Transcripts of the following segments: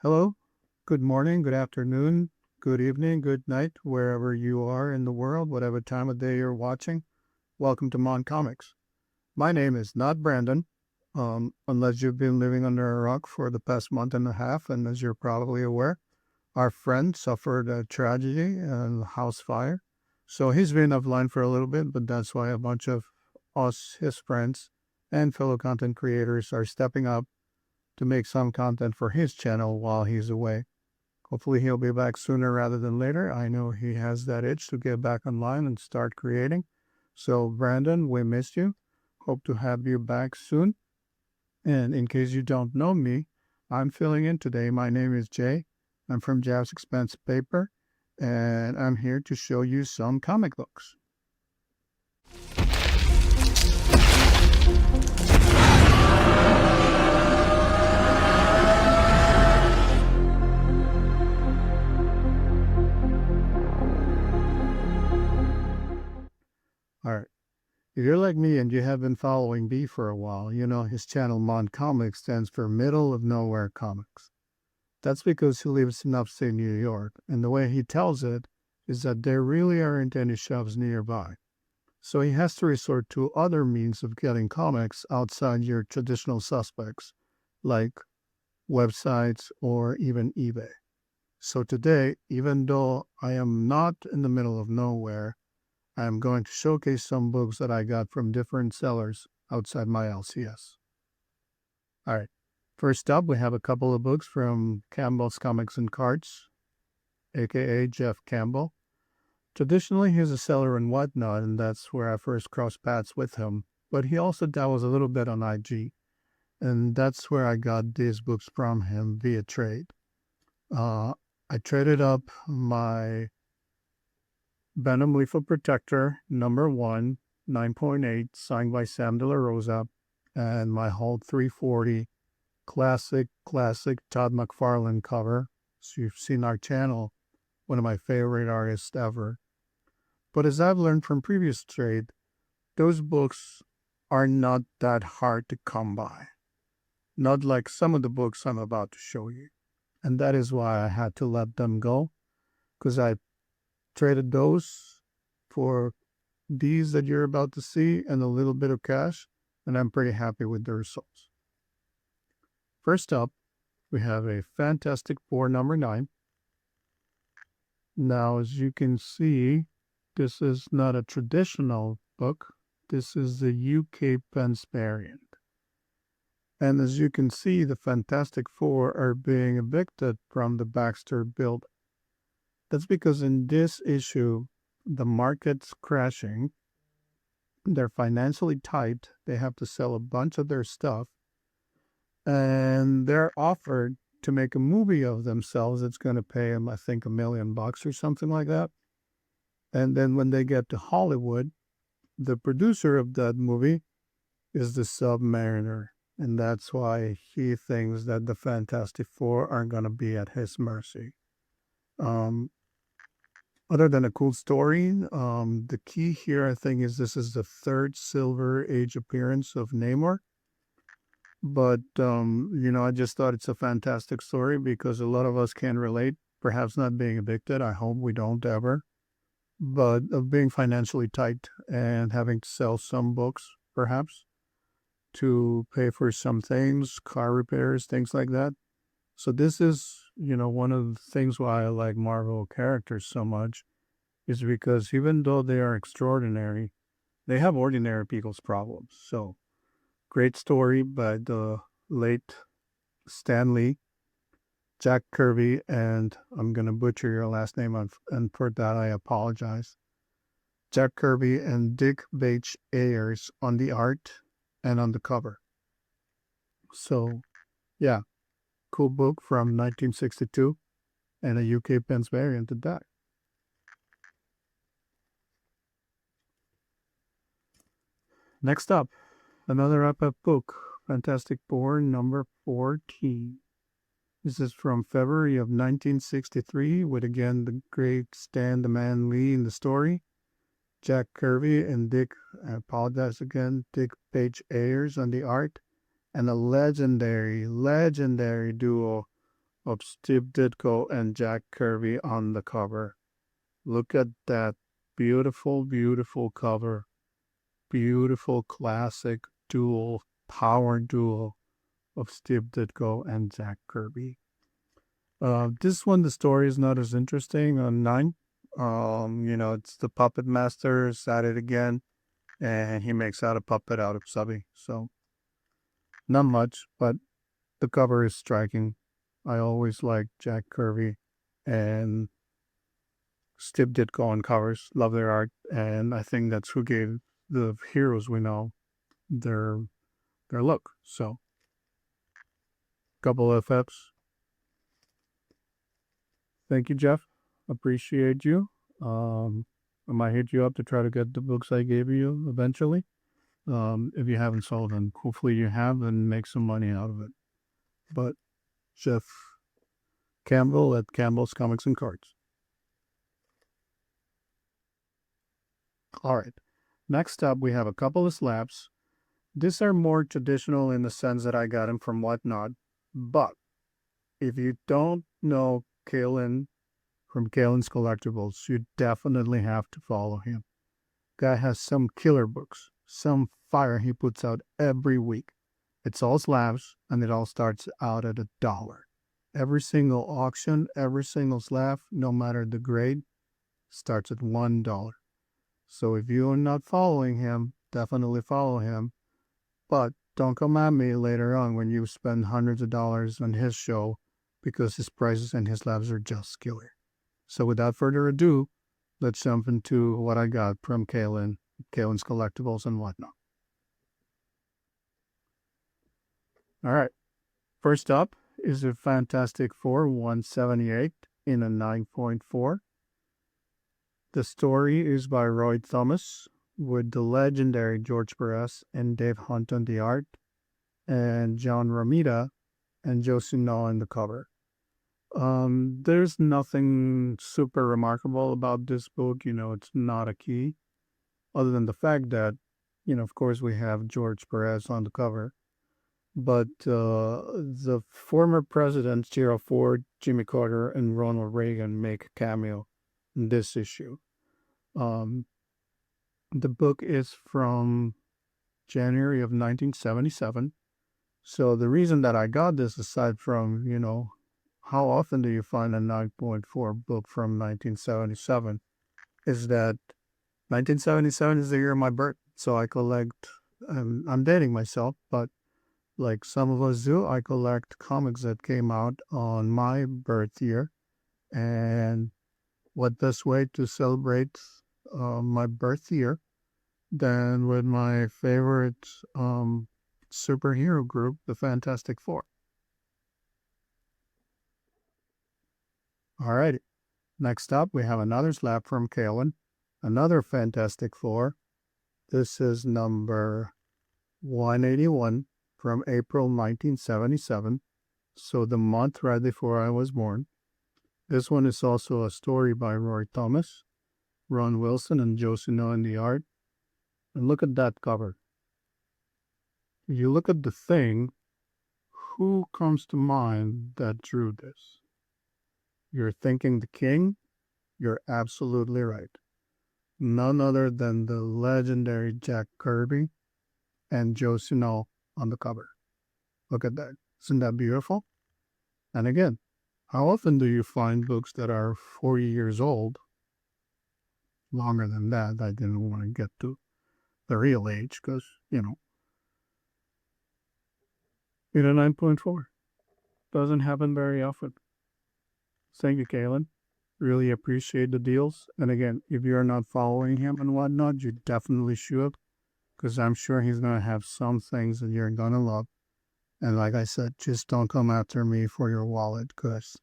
Hello, good morning, good afternoon, good evening, good night, wherever you are in the world, whatever time of day you're watching. Welcome to MON Comics. My name is not Brandon, unless you've been living under a rock for the past month and a half, and as you're probably aware, our friend suffered a tragedy and a house fire. So he's been offline for a little bit, but that's why a bunch of us, his friends, and fellow content creators are stepping up to make some content for his channel while he's away. Hopefully he'll be back sooner rather than later. I know he has that itch to get back online and start creating. So Brandon, we missed you. Hope to have you back soon. And in case you don't know me, I'm filling in today. My name is Jay. I'm from JaB's Expense Paper, and I'm here to show you some comic books. All right. If you're like me and you have been following B for a while, you know his channel MON Comics stands for Middle of Nowhere Comics. That's because he lives in upstate New York, and the way he tells it is that there really aren't any shops nearby. So he has to resort to other means of getting comics outside your traditional suspects, like websites or even eBay. So today, even though I am not in the middle of nowhere, I am going to showcase some books that I got from different sellers outside my LCS. All right. First up, we have a couple of books from Campbell's Comics and Cards, aka Jeff Campbell. Traditionally, he's a seller in Whatnot, and that's where I first crossed paths with him. But he also dabbles a little bit on IG, and that's where I got these books from him via trade. I traded up my Venom Lethal Protector #1, 9.8, signed by Sam De La Rosa, and my Hulk 340 classic Todd McFarlane cover. So you've seen our channel, one of my favorite artists ever. But as I've learned from previous trade, those books are not that hard to come by. Not like some of the books I'm about to show you. And that is why I had to let them go, because I traded those for these that you're about to see and a little bit of cash, and I'm pretty happy with the results. First up, we have a Fantastic Four #9. Now, as you can see, this is not a traditional book. This is the UK Pence variant. And as you can see, the Fantastic Four are being evicted from the Baxter building. That's because in this issue, the market's crashing. They're financially tight. They have to sell a bunch of their stuff. And they're offered to make a movie of themselves. It's going to pay them, I think, $1 million or something like that. And then when they get to Hollywood, the producer of that movie is the Submariner. And that's why he thinks that the Fantastic Four are going to be at his mercy. Other than a cool story, the key here, I think, is this is the third Silver Age appearance of Namor. But, I just thought it's a fantastic story because a lot of us can relate, perhaps not being evicted. I hope we don't ever. But of being financially tight and having to sell some books, perhaps, to pay for some things, car repairs, things like that. So this is, one of the things why I like Marvel characters so much is because even though they are extraordinary, they have ordinary people's problems. So great story by the late Stan Lee, Jack Kirby, and I'm going to butcher your last name, and for that I apologize. Jack Kirby and Dick Bache Ayers on the art and on the cover. So, yeah, cool book from 1962 and a UK Pence variant at that. Next up, another wrap-up book, Fantastic Four #14. This is from February of 1963 with, again, the great Stan the Man Lee in the story, Jack Kirby and Dick, I apologize again, Dick Bache Ayers on the art, and a legendary duo of Steve Ditko and Jack Kirby on the cover. Look at that beautiful, beautiful cover. Beautiful classic power duo of Steve Ditko and Jack Kirby. This one, the story is not as interesting on 9. It's the puppet master is at it again, and he makes out a puppet out of Subby. So, not much, but the cover is striking. I always like Jack Kirby and Steve Ditko on covers. Love their art, and I think that's who gave the heroes we know their look. So, couple of FFs. Thank you, Jeff. Appreciate you. I might hit you up to try to get the books I gave you eventually. If you haven't sold them, hopefully you have and make some money out of it. But Jeff Campbell at Campbell's Comics and Cards. All right. Next up, we have a couple of slabs. These are more traditional in the sense that I got them from Whatnot. But if you don't know Kalen from Kalen's Collectibles, you definitely have to follow him. Guy has some killer books, some fire he puts out every week. It's all slabs, and it all starts out at $1. Every single auction, every single slab, no matter the grade, starts at $1. So if you are not following him, definitely follow him. But don't come at me later on when you spend hundreds of dollars on his show because his prices and his slabs are just killer. So without further ado, let's jump into what I got from Kalen's Collectibles and Whatnot. All right. First up is a Fantastic Four 178 in a 9.4. The story is by Roy Thomas with the legendary George Perez and Dave Hunt on the art and John Romita and Joe Sino on the cover. There's nothing super remarkable about this book. It's not a key other than the fact that, of course we have George Perez on the cover, but the former presidents, Gerald Ford, Jimmy Carter, and Ronald Reagan make a cameo in this issue. The book is from January of 1977. So the reason that I got this, aside from, how often do you find a 9.4 book from 1977, is that 1977 is the year of my birth. So I collect, I'm dating myself, but like some of us do, I collect comics that came out on my birth year. And what best way to celebrate my birth year than with my favorite superhero group, the Fantastic Four. All right. Next up, we have another slab from Kalen, another Fantastic Four. This is number 181 from April 1977, so the month right before I was born. This one is also a story by Roy Thomas, Ron Wilson, and Joe Sino in the art. And look at that cover. If you look at the thing, who comes to mind that drew this? You're thinking the king? You're absolutely right. None other than the legendary Jack Kirby and Joe Sino on the cover. Look at that. Isn't that beautiful? And again, how often do you find books that are 40 years old? Longer than that, I didn't want to get to the real age because, in a 9.4. Doesn't happen very often. Thank you, Kalen. Really appreciate the deals. And again, if you're not following him and whatnot, you definitely should, because I'm sure he's going to have some things that you're going to love. And like I said, just don't come after me for your wallet, because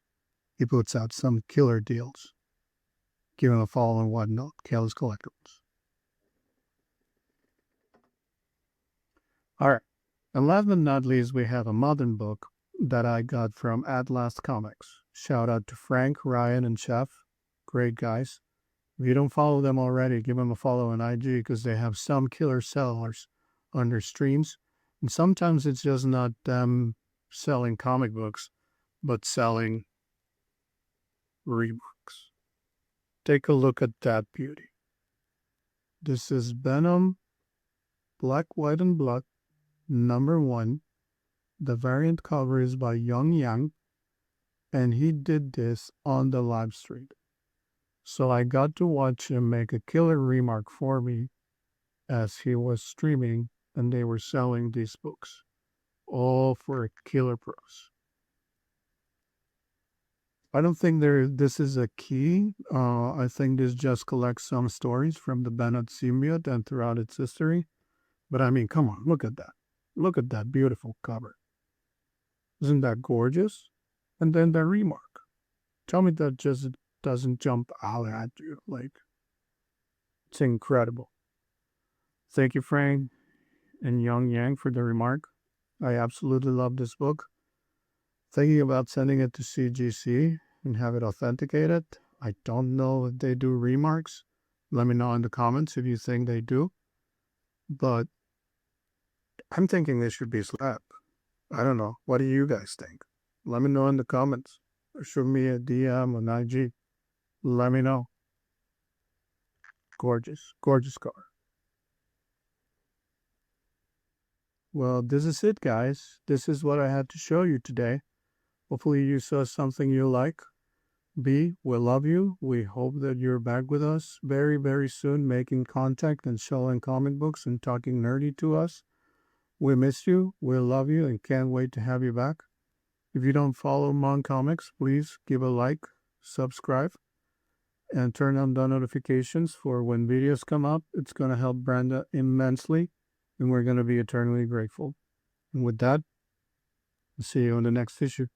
he puts out some killer deals. Give him a follow and whatnot. Kalen's Collectibles. All right. And last but not least, we have a modern book that I got from Atlastcomix. Shout out to Frank, Ryan, and Chef. Great guys. If you don't follow them already, give them a follow on IG, because they have some killer sellers on their streams. And sometimes it's just not them selling comic books, but selling rebooks. Take a look at that beauty. This is Venom, Black, White, and Blood, #1. The variant cover is by Young Yang, and he did this on the live stream. So I got to watch him make a killer remark for me as he was streaming, and they were selling these books, all for a killer price. I don't think this is a key. I think this just collects some stories from the Bennett symbiote and throughout its history. But I mean, come on, look at that. Look at that beautiful cover. Isn't that gorgeous? And then the remark. Tell me that just doesn't jump out at you. Like, it's incredible. Thank you, Frank and Young Yang, for the remark. I absolutely love this book. Thinking about sending it to CGC and have it authenticated. I don't know if they do remarks. Let me know in the comments if you think they do. But I'm thinking this should be slapped. I don't know. What do you guys think? Let me know in the comments. Or shoot me a DM on IG. Let me know. Gorgeous. Gorgeous cover. Well, this is it, guys. This is what I had to show you today. Hopefully you saw something you like. B, we love you. We hope that you're back with us very, very soon, making contact and showing comic books and talking nerdy to us. We miss you. We love you and can't wait to have you back. If you don't follow MON Comics, please give a like, subscribe, and turn on the notifications for when videos come up. It's going to help Brenda immensely, and we're going to be eternally grateful. And with that, I'll see you on the next issue.